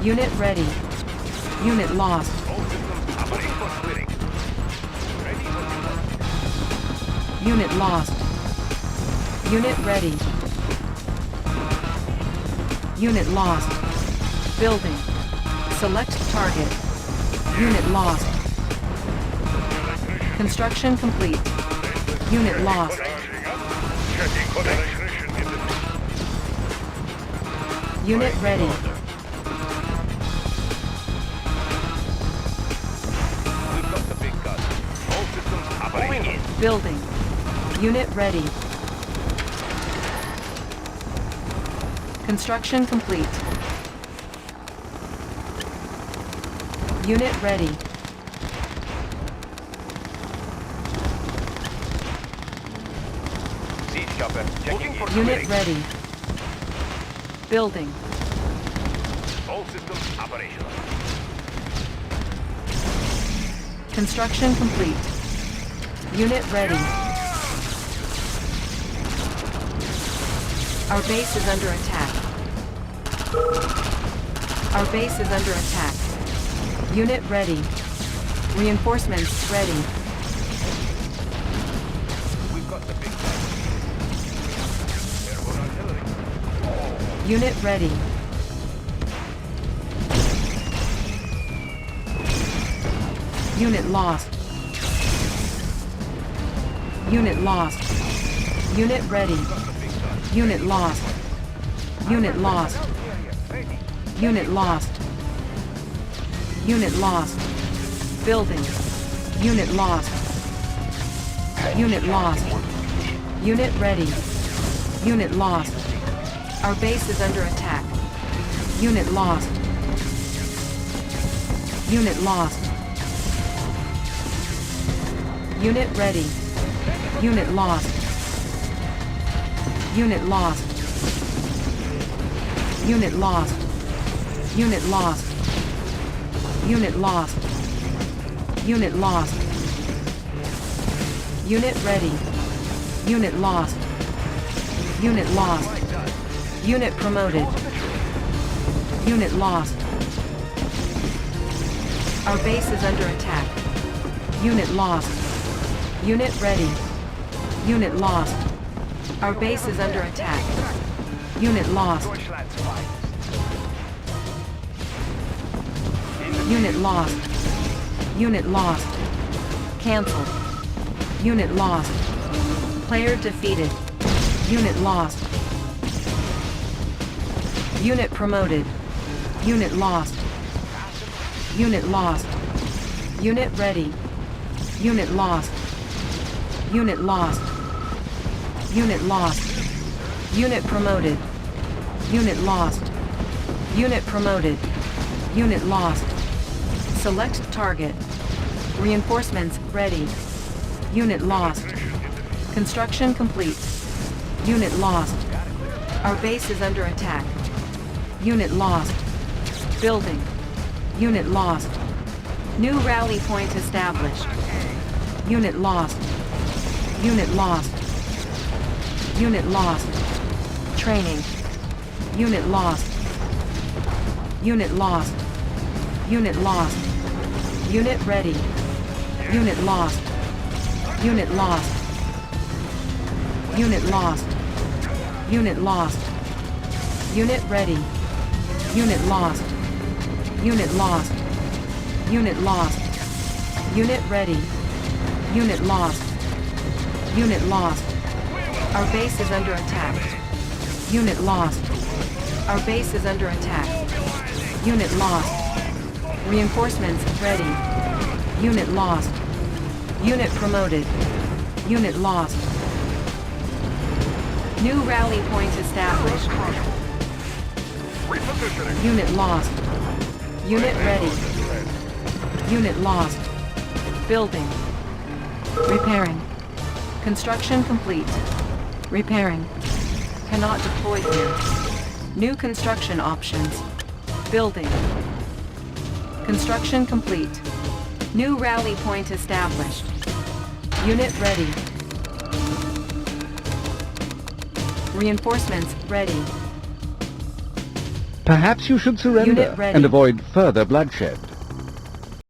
Unit ready. Unit lost. Unit lost. Unit ready. Unit lost. Building. Select target. Unit lost. Construction complete. Unit lost. Unit ready. We've got the big gun. All systems operating. Building. Unit ready. Construction complete. Unit ready. Siege chopper checking for Unit clearing. ready. Building. All systems operational. Construction complete. Unit ready. Our base is under attack. Our base is under attack. Unit ready. Reinforcements ready. We've got the big gun. Airborne artillery. Unit ready. Unit lost. Unit lost. Unit ready. Unit lost. Unit lost. Unit lost. Unit lost. Building. Unit lost. Unit lost. Unit ready. Unit lost. Our base is under attack. Unit lost. Unit lost. Unit ready. Unit lost. Unit lost. Unit lost. Unit lost. Unit lost. Unit lost. Unit ready. Unit lost. Unit lost. Unit promoted. Unit lost. Our base is under attack. Unit lost. Unit ready. Unit lost. Our base is under attack. Unit lost. Unit lost. Unit lost. Cancelled. Unit lost. Player defeated. Unit lost. Unit promoted. Unit lost. Unit lost. Unit ready. Unit lost. Unit lost. Unit lost. Unit promoted. Unit lost. Unit promoted. Unit lost. Select target. Reinforcements ready. Unit lost. Construction complete. Unit lost. Our base is under attack. Unit lost. Building. Unit lost. New rally point established. Unit lost. Unit lost. Unit lost. Training. Unit lost. Unit lost. Unit lost. Unit ready. Unit lost. Unit lost. Unit lost. Unit lost. Unit ready. Unit lost. Unit lost. Unit lost. Unit ready. Unit lost. Unit lost. Our base is under attack. Unit lost. Our base is under attack. Unit lost. Reinforcements ready. Unit lost. Unit promoted. Unit lost. New rally point established. Unit lost. Unit ready. Unit lost. Building. Repairing. Construction complete. Repairing. Cannot deploy here. New construction options. Building. Construction complete. New rally point established. Unit ready. Reinforcements ready. Perhaps you should surrender Unit ready. and avoid further bloodshed.